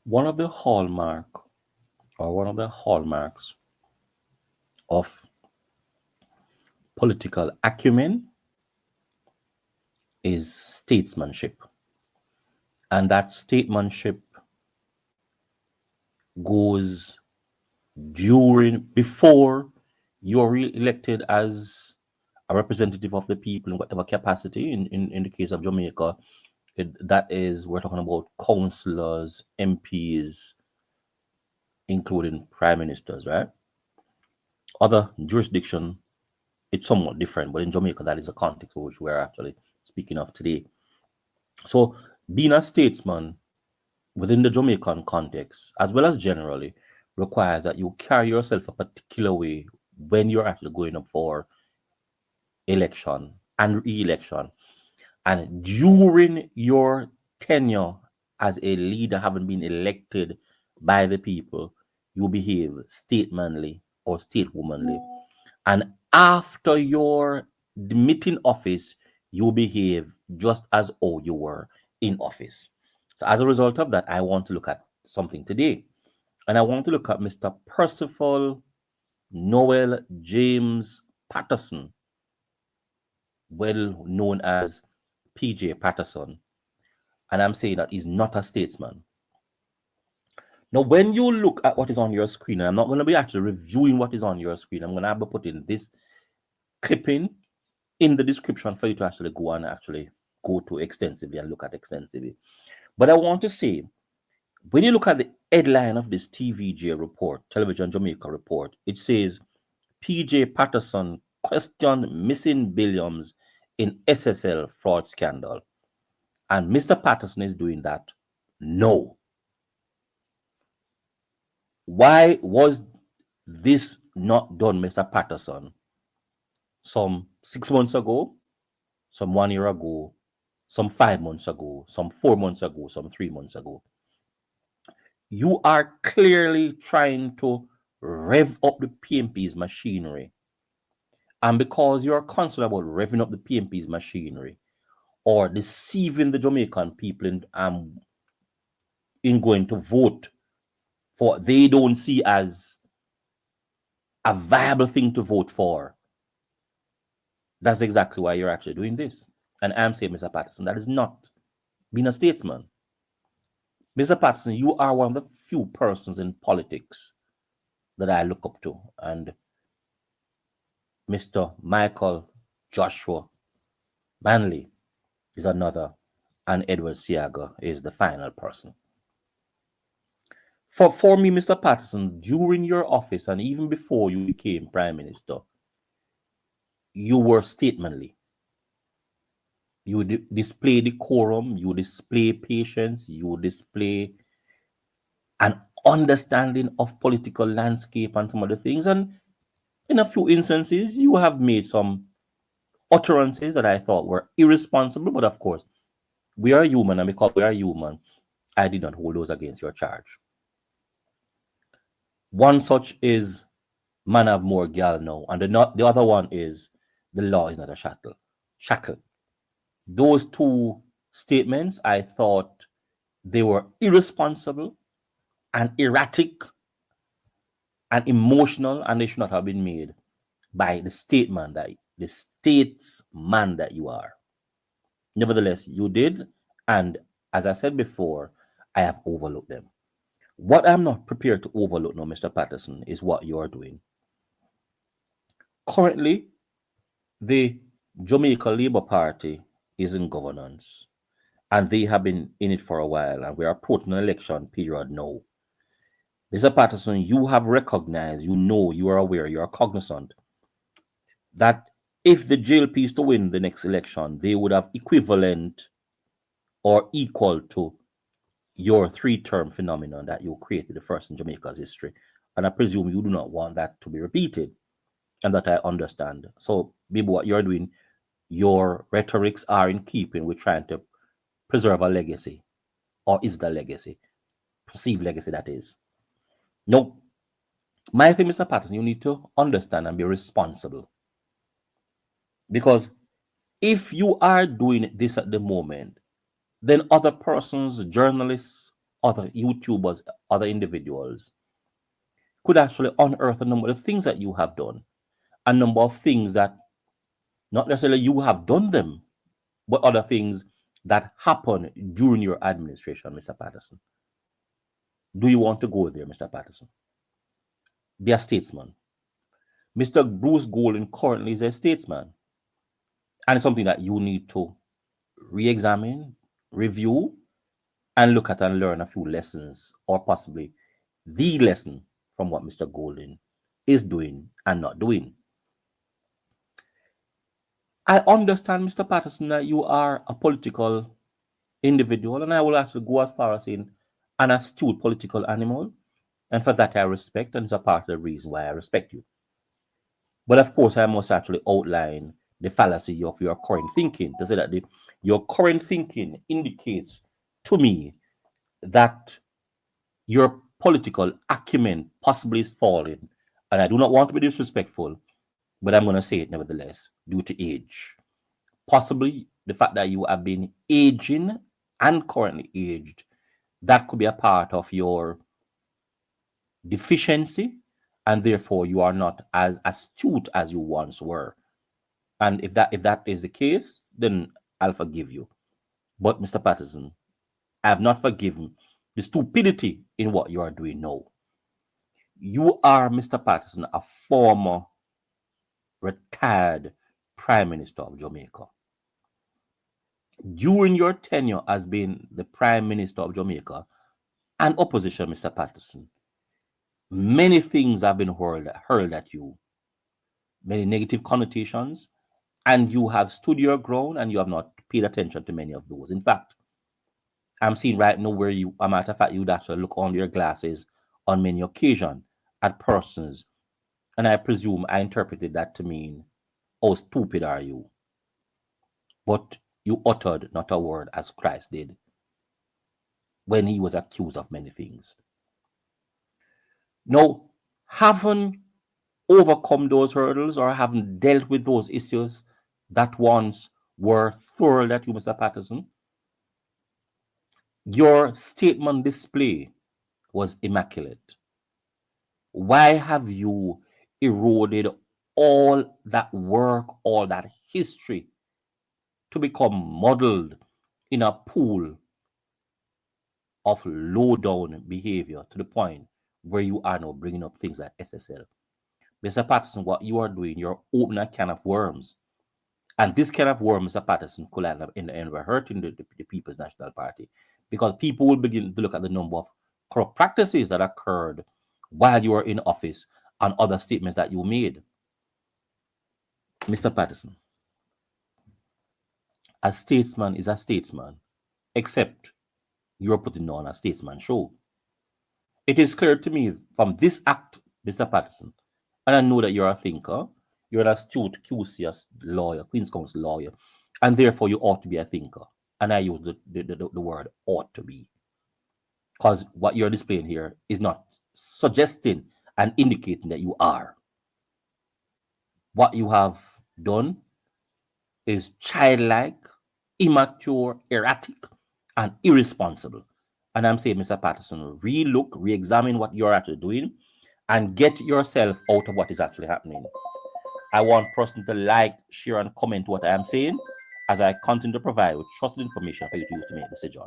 One of the hallmark or one of the hallmarks of political acumen is statesmanship. And that statesmanship goes before you're re-elected as a representative of the people in whatever capacity. In the case of Jamaica, that is, we're talking about councillors, MPs, including prime ministers, right? Other jurisdiction, it's somewhat different, but in Jamaica, that is the context which we're actually speaking of today. So, being a statesman within the Jamaican context, as well as generally, requires that you carry yourself a particular way when you're actually going up for election and re-election. And during your tenure as a leader, having been elected by the people, you behave statesmanly or statewomanly. And after your demitting office, you behave just as though you were in office. So as a result of that, I want to look at something today. And I want to look at Mr. Percival Noel James Patterson, well known as PJ Patterson. And I'm saying that he's not a statesman. Now, when you look at what is on your screen, and I'm not going to be actually reviewing what is on your screen, I'm going to have to put in this clipping in the description for you to actually go and actually go to extensively and look at extensively. But I want to say, when you look at the headline of this TVJ report, Television Jamaica report, it says PJ Patterson questioned missing billions in SSL fraud scandal. And Mr. Patterson is doing that. No. Why was this not done, Mr. Patterson? Some 6 months ago, some 1 year ago, some 5 months ago, some 4 months ago, some 3 months ago. You are clearly trying to rev up the PMP's machinery. And because you're concerned about revving up the PMP's machinery or deceiving the Jamaican people in going to vote for what they don't see as a viable thing to vote for, that's exactly why you're actually doing this. And I'm saying, Mr. Patterson, that is not being a statesman. Mr. Patterson, you are one of the few persons in politics that I look up to. And Mr. Michael Joshua Manley is another. And Edward Siaga is the final person. For me, Mr. Patterson, during your office and even before you became Prime Minister, you were statesmanly. You display decorum, you display patience, you display an understanding of political landscape and some other things. And in a few instances, you have made some utterances that I thought were irresponsible. But of course, we are human, and because we are human, I did not hold those against your charge. One such is man have more gal now, and the other one is the law is not a shackle. Those two statements, I thought they were irresponsible and erratic and emotional, and they should not have been made by the statesman that you are. Nevertheless, you did, and as I said before, I have overlooked them. What I'm not prepared to overlook now, Mr. Patterson, is what you are doing. Currently, the Jamaica Labour Party is in governance, and they have been in it for a while, and we are approaching an election period now. Mr. Patterson, you have recognized, you know, you are aware, you are cognizant that if the JLP is to win the next election, they would have equivalent or equal to your three-term phenomenon that you created the first in Jamaica's history. And I presume you do not want that to be repeated, and that I understand. So maybe what you're doing, your rhetorics are in keeping with trying to preserve a legacy, or is the legacy, perceived legacy that is. No, my thing, Mr. Patterson, you need to understand and be responsible. Because if you are doing this at the moment, then other persons, journalists, other YouTubers, other individuals could actually unearth a number of things that you have done, a number of things that not necessarily you have done them, but other things that happen during your administration, Mr. Patterson. Do you want to go there, Mr. Patterson? Be a statesman. Mr. Bruce Golden currently is a statesman, and it's something that you need to re examine, review, and look at and learn a few lessons, or possibly the lesson from what Mr. Golden is doing and not doing. I understand, Mr. Patterson, that you are a political individual, and I will actually go as far as saying an astute political animal. And for that, I respect, and it's a part of the reason why I respect you. But of course, I must actually outline the fallacy of your current thinking to say that your current thinking indicates to me that your political acumen possibly is falling. And I do not want to be disrespectful, but I'm going to say it nevertheless, due to age. Possibly the fact that you have been aging and currently aged, that could be a part of your deficiency, and therefore you are not as astute as you once were. And if that is the case, then I'll forgive you. But Mr. Patterson, I have not forgiven the stupidity in what you are doing now. You are, Mr. Patterson, a former retired Prime Minister of Jamaica. During your tenure as being the Prime Minister of Jamaica and opposition, Mr. Patterson, many things have been hurled at you, many negative connotations, and you have stood your ground and you have not paid attention to many of those. In fact, I'm seeing right now where you, a matter of fact, you'd actually look under your glasses on many occasions at persons, and I presume I interpreted that to mean, "How stupid are you?" But you uttered not a word as Christ did when he was accused of many things. Now, having overcome those hurdles or having dealt with those issues that once were hurled at you, Mr. Patterson, your statement display was immaculate. Why have you eroded all that work, all that history to become muddled in a pool of low down behavior to the point where you are now bringing up things like SSL? Mr. Patterson, what you are doing, you're opening a can of worms. And this kind of worm, Mr. Patterson, could end up in the end by hurting the People's National Party, because people will begin to look at the number of corrupt practices that occurred while you were in office and other statements that you made. Mr. Patterson, a statesman is a statesman, except you're putting on a statesman show. It is clear to me from this act, Mr. Patterson, and I know that you're a thinker, you're an astute QCS lawyer, Queen's Counsel lawyer, and therefore you ought to be a thinker. And I use the word ought to be, because what you're displaying here is not suggesting and indicating that you are. What you have done is childlike, immature, erratic, and irresponsible. And I'm saying, Mr. Patterson, re-look, re-examine what you're actually doing and get yourself out of what is actually happening. I want person to like, share, and comment what I am saying as I continue to provide with trusted information for you to use to make a decision.